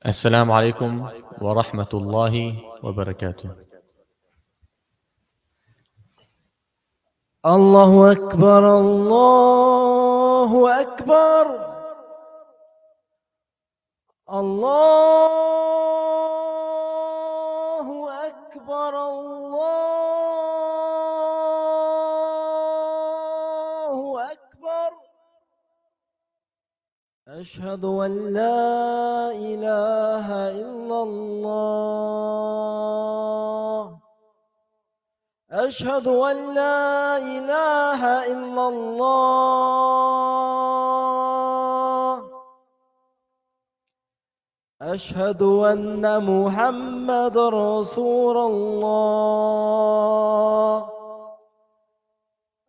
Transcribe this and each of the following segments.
السلام عليكم ورحمة الله وبركاته. الله أكبر الله أكبر الله أكبر الله أكبر. أشهد أن لا إله إلا الله. أشهد أن لا إله إلا الله. أشهد أن محمد رسول الله.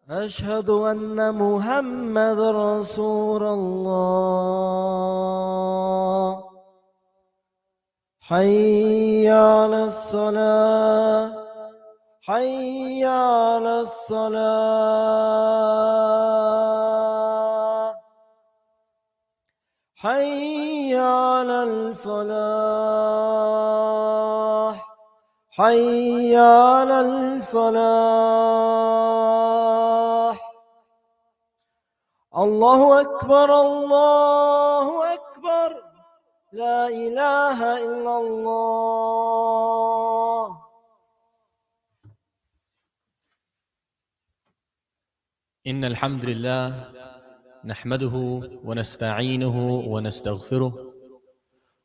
أشهد أن محمد رسول الله. حي على الصلاة حي على الصلاة. حي على الفلاح. حي على الفلاح. الله أكبر الله أكبر. لا إله إلا الله. إن الحمد لله نحمده ونستعينه ونستغفره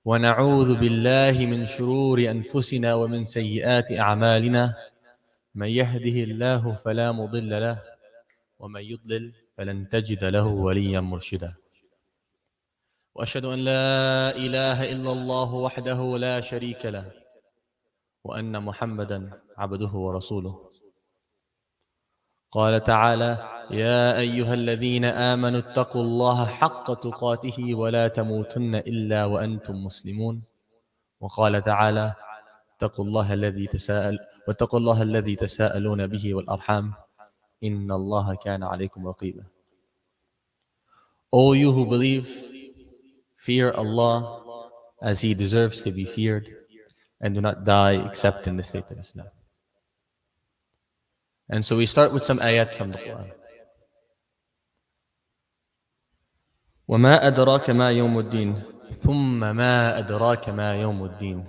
ونعوذ بالله من شرور أنفسنا ومن سيئات أعمالنا. من يهده الله فلا مضل له ومن يضلل فلن تجد له وليا مرشدا. وأشهد أن لا إله إلا الله وحده لا شريك له وأن محمدا عبده ورسوله. قال تعالى: يا أيها الذين آمنوا اتقوا الله حق تقاته ولا تموتن إلا وأنتم مسلمون. وقال تعالى: اتقوا الله الذي تساءلون به والأرحام إن الله كان عليكم رقيبا. O you who believe, fear Allah as He deserves to be feared, and do not die except in the state of Islam. And so we start with some ayat from the Quran. وما أدراك ما يوم الدين ثم ما أدراك ما يوم الدين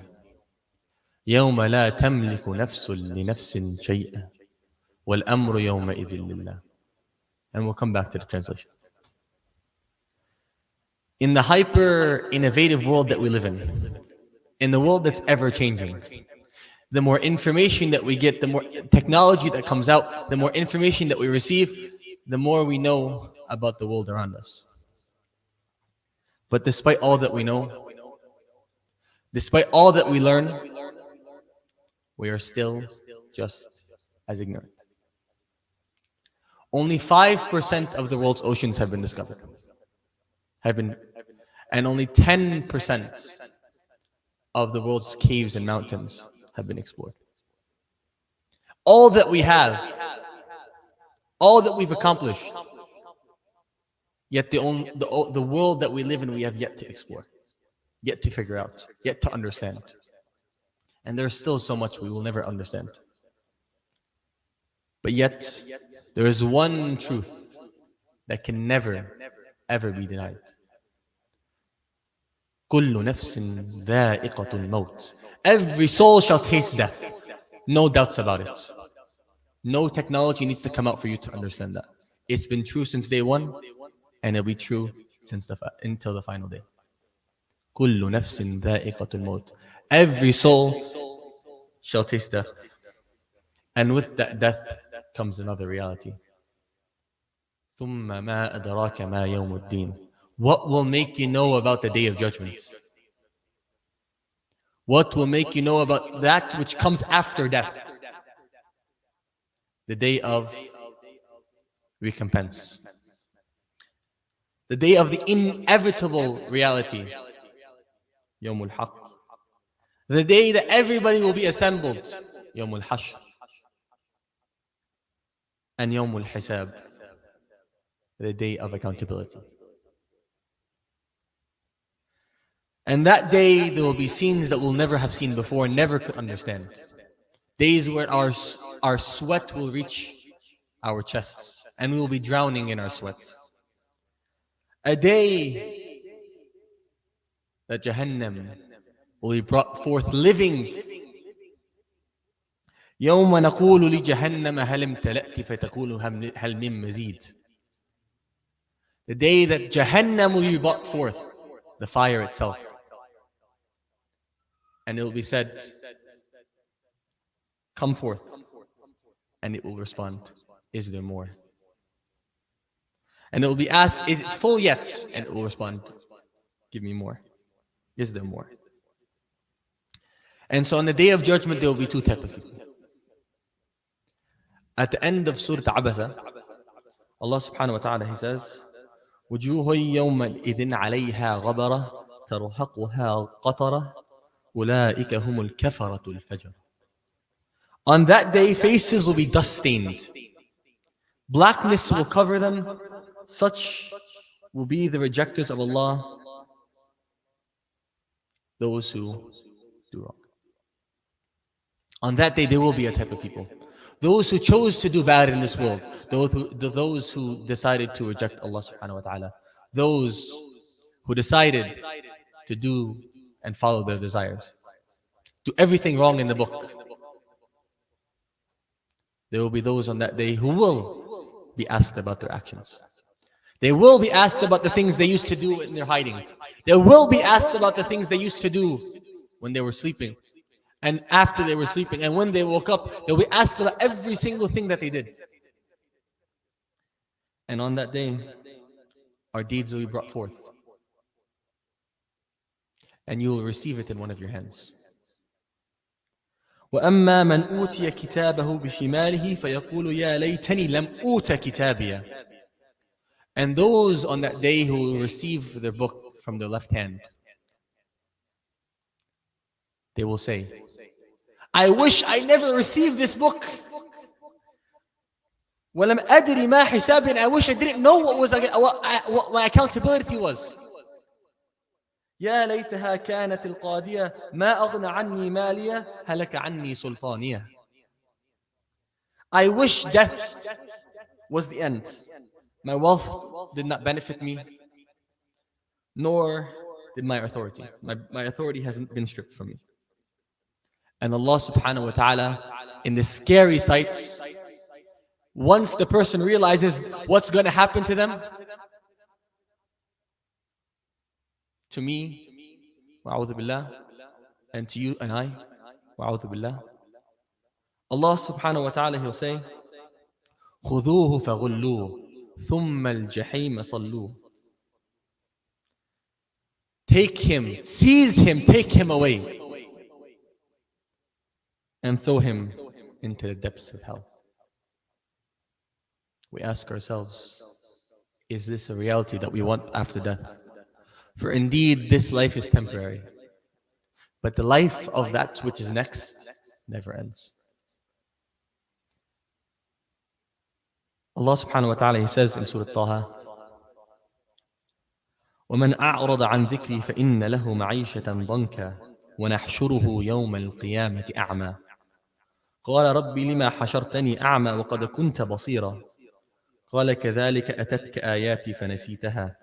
يوم لا تملك نفس لنفس شيئا والأمر يومئذ لله. And we'll come back to the translation. In the hyper innovative world that we live in the world that's ever changing, the more information that we get, the more technology that comes out, the more information that we receive, the more we know about the world around us. But despite all that we know, despite all that we learn, we are still just as ignorant. Only 5% of the world's oceans have been discovered. And only 10% of the world's caves and mountains have been explored. All that we have, all that we've accomplished, yet the world that we live in we have yet to explore, yet to figure out, yet to understand. And there's still so much we will never understand. But yet, there is one truth that can never, ever be denied. كل نفس ذائقة الموت. Every soul shall taste death. No doubts about it. No technology needs to come out for you to understand that. It's been true since day one, and it'll be true until the final day. كل نفس ذائقة الموت. Every soul shall taste death. And with that death comes another reality. ثم ما أدراك ما يوم الدين. What will make you know about the day of judgment? What will make you know about that which comes after death? The day of recompense. The day of the inevitable reality. يوم الحق. The day that everybody will be assembled. يوم الحشر. And يوم الحساب. The day of accountability. And that day there will be scenes that we'll never have seen before, never could understand. Days where our sweat will reach our chests and we will be drowning in our sweat. A day that Jahannam will be brought forth living. يوم نقول لجهنم هل امتلأت فتقول هل من مزيد. The day that Jahannam will be brought forth, the fire itself. And it will be said, come forth. And it will respond, is there more? And it will be asked, is it full yet? And it will respond, give me more. Is there more? And so on the day of judgment, there will be two types of people. At the end of Surah Abasa, Allah subhanahu wa ta'ala, He says, وجوه يومئذ عليها غبرة ترهقها قطرة أولئك هم الكفرة الفجر. On that day, faces will be dust stained. Blackness will cover them. Such will be the rejectors of Allah, those who do wrong. On that day, there will be a type of people. Those who chose to do bad in this world. Those who decided to reject Allah subhanahu wa ta'ala. Those who decided to do and follow their desires. Do everything wrong in the book. There will be those on that day who will be asked about their actions. They will be asked about the things they used to do in their hiding. They will be asked about the things they used to do when they were sleeping. And after they were sleeping. And when they woke up, they'll be asked about every single thing that they did. And on that day, our deeds will be brought forth. And you will receive it in one of your hands. وَأَمَّا مَنْ أُوتِيَ كِتَابَهُ بِشِمَالِهِ فَيَقُولُ يَا لَيْتَنِي لَمْ أُوتَ كِتَابِيَ. And those on that day who will receive their book from their left hand, they will say, I wish I never received this book. وَلَمْ أَدْرِ مَا حِسَابٍ. I wish I didn't know what my accountability was. يا ليتها كانت القاضية ما أغنى عني مالية هلك عني سلطانية. I wish death was the end. My wealth did not benefit me, nor did my authority. My authority hasn't been stripped from me. And Allah subhanahu wa ta'ala, in the scary sights, once the person realizes what's going to happen to them, to me, wa'udhu billah, and to you and I, wa'udhu billah, Allah subhanahu wa ta'ala, He'll say, خُذُوهُ فَغُلُّوهُ ثُمَّ الْجَحِيمَ صَلُّوهُ. Take him, seize him, take him away, and throw him into the depths of hell. We ask ourselves, is this a reality that we want after death? For indeed, this life is temporary. But the life of that which is next never ends. Allah subhanahu wa ta'ala, He says in Surah Taha, وَمَنْ أَعْرَضَ عَنْ ذِكْرِي فَإِنَّ لَهُ مَعِيشَةً ضَنْكًا وَنَحْشُرُهُ يَوْمَ الْقِيَامَةِ أَعْمَى قَالَ رَبِّ لِمَا حَشَرْتَنِي أَعْمَى وَقَدْ كُنْتَ بَصِيرًا قَالَ كَذَلِكَ أَتَتْكَ آيَاتِي فَنَسِيتَهَا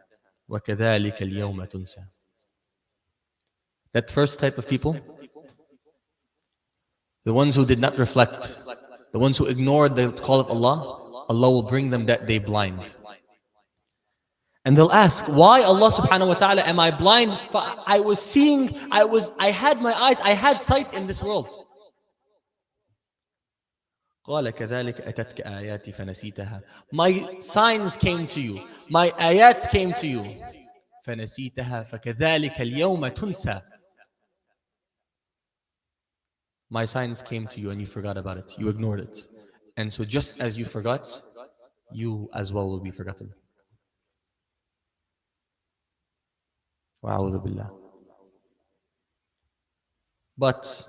وَكَذَلِكَ الْيَوْمَ تُنْسَى. That first type of people, the ones who did not reflect, the ones who ignored the call of Allah, Allah will bring them that day blind. And they'll ask, why Allah subhanahu wa ta'ala am I blind? I was seeing, I had my eyes, I had sight in this world. قال كذلك أتتك آياتي فنسيتها. My signs came to you, my ayat came to you. فنسيتها فكذلك اليوم تنسى. My signs came to you and you forgot about it, you ignored it. And so just as you forgot, you as well will be forgotten. وَأَعُوذُ بِاللَّهِ. But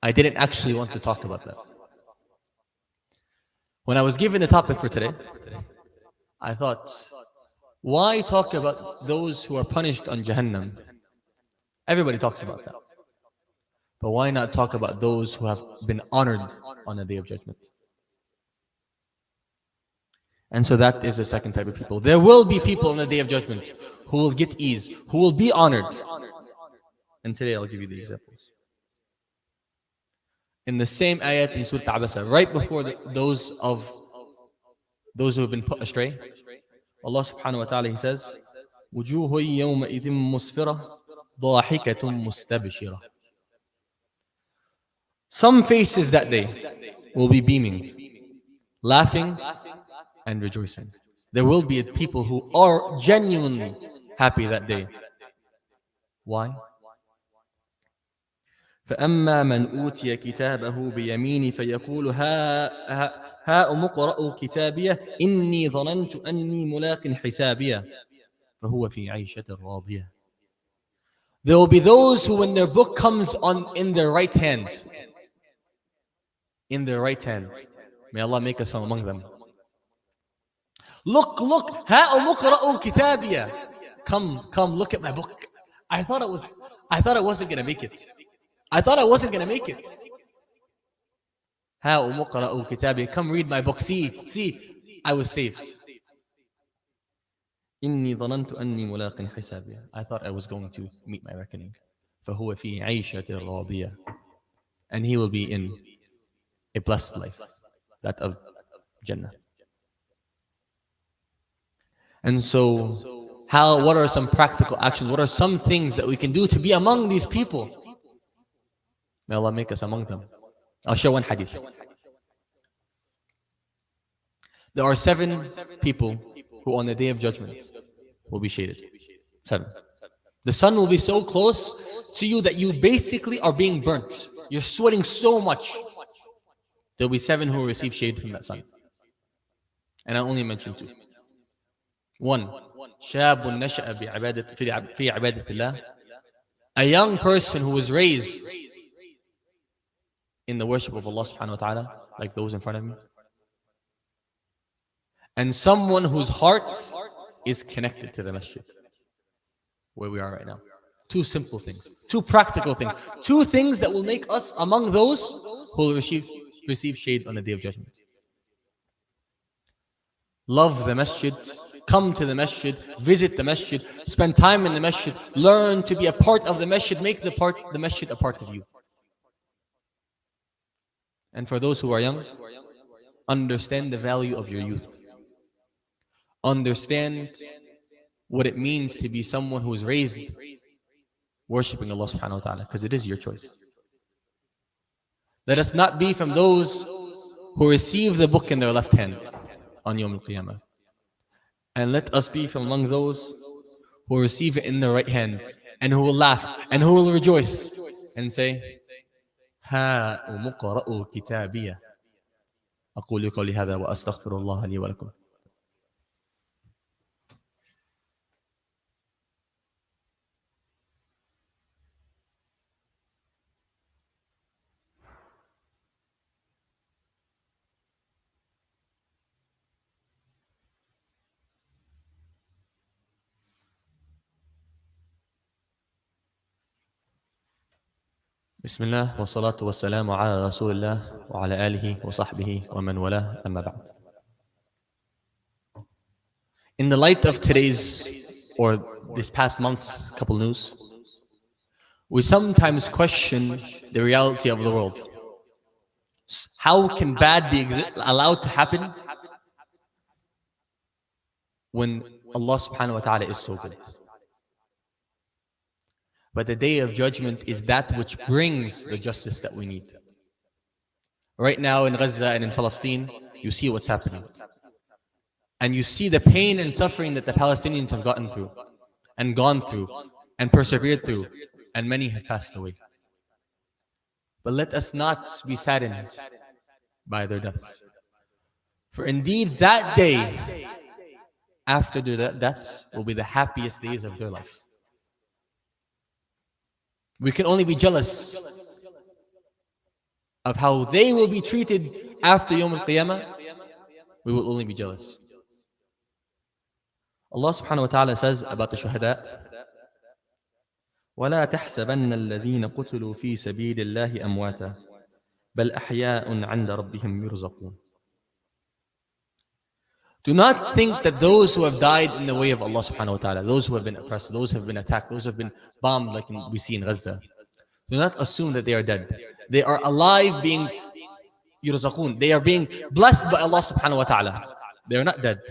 I didn't actually want to talk about that. When I was given the topic for today, I thought, why talk about those who are punished on Jahannam Everybody talks about that. But why not talk about those who have been honored on the Day of Judgment? And so that is the second type of people. There will be people on the Day of Judgment who will get ease, who will be honored. And today I'll give you the examples. In the same ayat in Surah Abasa, right before those who have been put astray, Allah subhanahu wa ta'ala, He says, وُجُوهٌ يَوْمَئِذٍ مُسْفِرَةٌ ضَاحِكَةٌ مُسْتَبْشِرَةٌ. Some faces that day will be beaming, laughing, and rejoicing. There will be people who are genuinely happy that day. Why? فأما من أوتي كتابه بيمينه فيقول هاؤم اقرءوا كتابيه إني ظننت أني ملاق حسابيه فهو في عيشة راضية. There will be those who, when their book comes on in their right hand, may Allah make us from among them. Look, هاؤم اقرءوا كتابيه. Come, look at my book. I thought I wasn't gonna make it. هاؤم اقرءوا كتابيه. Come read my book. See, I was saved. إني ظننت أني ملاق حسابيه. I thought I was going to meet my reckoning. فهو في عيشة راضية. And he will be in a blessed life, that of Jannah. And so, what are some practical actions? What are some things that we can do to be among these people? May Allah make us among them. I'll share one hadith. There are 7 people who on the Day of Judgment will be shaded. 7. The sun will be so close to you that you basically are being burnt. You're sweating so much. There will be 7 who will receive shade from that sun. And I only mentioned 2. 1. شاب نشأ في عبادة الله. A young person who was raised in the worship of Allah subhanahu wa ta'ala, like those in front of me. And someone whose heart is connected to the masjid, where we are right now. 2 simple things, 2 practical things, 2 things that will make us among those who will receive shade on the Day of Judgment. Love the masjid, come to the masjid, visit the masjid, spend time in the masjid, learn to be a part of the masjid, make the masjid a part of you. And for those who are young, understand the value of your youth. Understand what it means to be someone who is raised worshipping Allah subhanahu wa ta'ala, because it is your choice. Let us not be from those who receive the book in their left hand on Yawm al-Qiyamah. And let us be from among those who receive it in their right hand and who will laugh and who will rejoice and say, هاؤم اقرءوا كتابيه. أقول قولي هذا وأستغفر الله لي ولكم. بسم الله والصلاة والسلام على رسول الله وعلى آله وصحبه ومن والاه أما بعد. In the light of today's or this past month's couple news, we sometimes question the reality of the world. How can bad be allowed to happen when Allah subhanahu wa ta'ala is so good? But the Day of Judgment is that which brings the justice that we need. Right now in Gaza and in Palestine, you see what's happening. And you see the pain and suffering that the Palestinians have gotten through and gone through and persevered through, and many have passed away. But let us not be saddened by their deaths. For indeed that day after their deaths will be the happiest days of their life. We can only be jealous of how they will be treated after Yawm al-Qiyamah. We will only be jealous. Allah subhanahu wa ta'ala says about the shuhada, ولا تحسبن الذين قتلوا في سبيل الله أمواتا بل أحياء عند ربهم يرزقون. Do not think that those who have died in the way of Allah subhanahu wa ta'ala, those who have been oppressed, those who have been attacked, those who have been bombed like we see in Gaza, do not assume that they are dead. They are alive being yurzaqun. They are being blessed by Allah subhanahu wa ta'ala. They are not dead.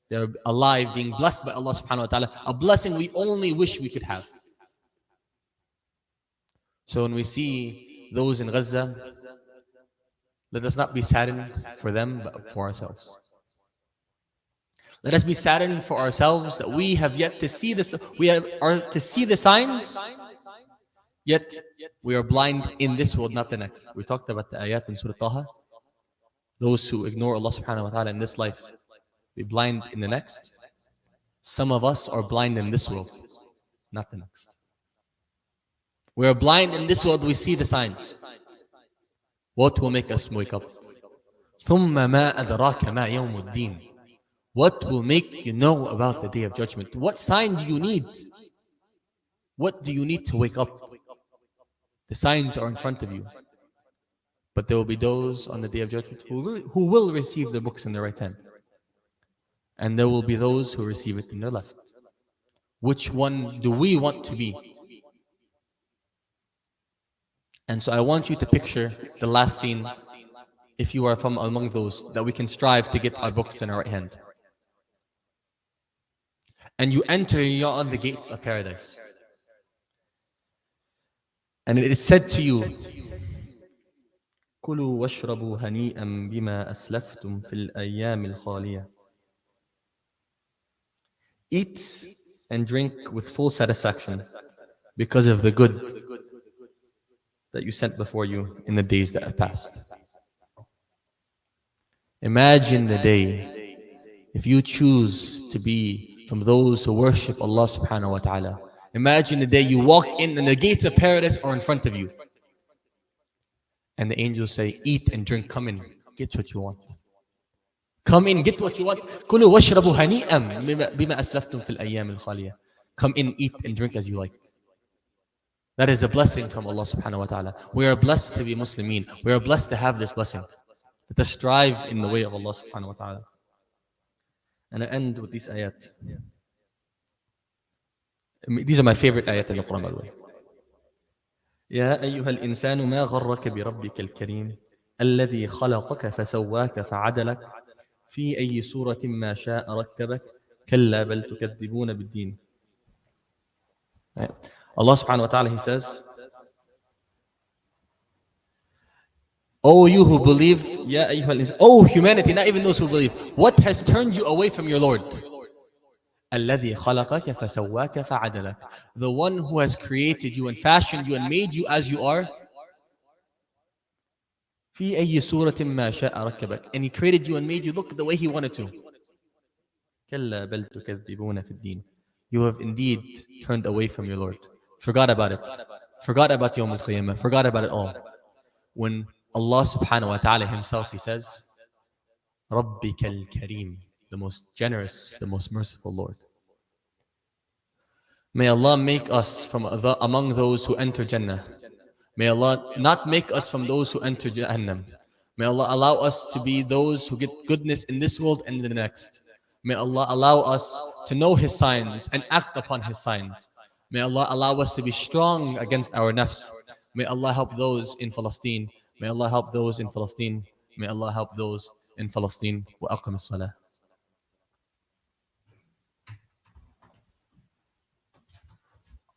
They are alive being blessed by Allah subhanahu wa ta'ala. A blessing we only wish we could have. So when we see those in Gaza, let us not be saddened for them, but for ourselves. Let us be saddened for ourselves that we have yet to see this. Are to see the signs, yet we are blind in this world, not the next. We talked about the ayat in Surah Taha. Those who ignore Allah subhanahu wa ta'ala in this life, be blind in the next. Some of us are blind in this world, not the next. We are blind in this world, we see the signs. What will make us wake up? ثُمَّ مَا أَدْرَاكَ مَا يَوْمُ الدِّينِ. What will make you know about the Day of Judgment? What sign do you need? What do you need to wake up? The signs are in front of you. But there will be those on the Day of Judgment who will receive the books in their right hand. And there will be those who receive it in their left. Which one do we want to be? And so I want you to picture the last scene, if you are from among those, that we can strive to get our books in our right hand. And you enter on the gates of paradise. And it is said to you, كُلُوا وَاشْرَبُوا هَنِيئًا بِمَا أَسْلَفْتُمْ فِي الْأَيَّامِ الْخَالِيَةِ. Eat and drink with full satisfaction because of the good that you sent before you in the days that have passed. Imagine the day if you choose to be from those who worship Allah subhanahu wa ta'ala. Imagine the day you walk in and the gates of paradise are in front of you. And the angels say, eat and drink, come in, get what you want. Come in, get what you want. كُلُوا وَاشْرَبُوا هَنِيئًا بِمَا أَسْلَفْتُمْ فِي الْأَيَّامِ الْخَالِيَةِ. Come in, eat and drink as you like. That is a blessing from Allah subhanahu wa ta'ala. We are blessed to be Muslimin. We are blessed to have this blessing. Let us strive in the way of Allah subhanahu wa ta'ala. And I end with these ayat. These are my favorite ayat in the Quran, by the way. يا أيها الإنسان ما غرك بربك الكريم الذي خلقك فسواك فعدلك في أي صورة ما شاء ركبك كلا بل تكذبون بالدين. Allah subhanahu wa ta'ala, He says, O you who believe, يا أيها الإنسان, O humanity, not even those who believe, what has turned you away from your Lord? الذي خلقك فسواك فعدلك. The one who has created you and fashioned you and made you as you are. في أي صورة ما شاء ركبك. And He created you and made you look the way He wanted to. كلا بل تكذبون في الدين. You have indeed turned away from your Lord. Forgot about it. Forgot about Yawm al-Qiyamah. Forgot about it all. When Allah subhanahu wa ta'ala Himself, He says, رَبِّكَ الْكَرِيمِ, the most generous, the most merciful Lord. May Allah make us from among those who enter Jannah. May Allah not make us from those who enter Jahannam. May Allah allow us to be those who get goodness in this world and in the next. May Allah allow us to know His signs and act upon His signs. May Allah allow us to be strong against our nafs. May Allah help those in Palestine. May Allah help those in Palestine. May Allah help those in Palestine. Wa aqim as-salah.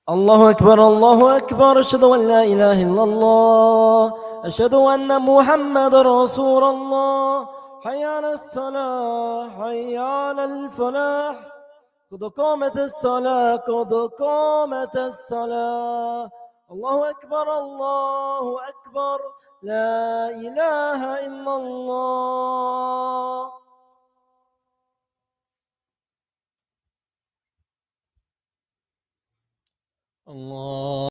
الله أكبر الله أكبر أشهد أن لا إله إلا الله أشهد أن محمد رسول الله حي على الصلاة حي على الفلاح قد قامت الصلاة قد قامت الصلاة الله أكبر الله أكبر لا إله إلا الله. Allah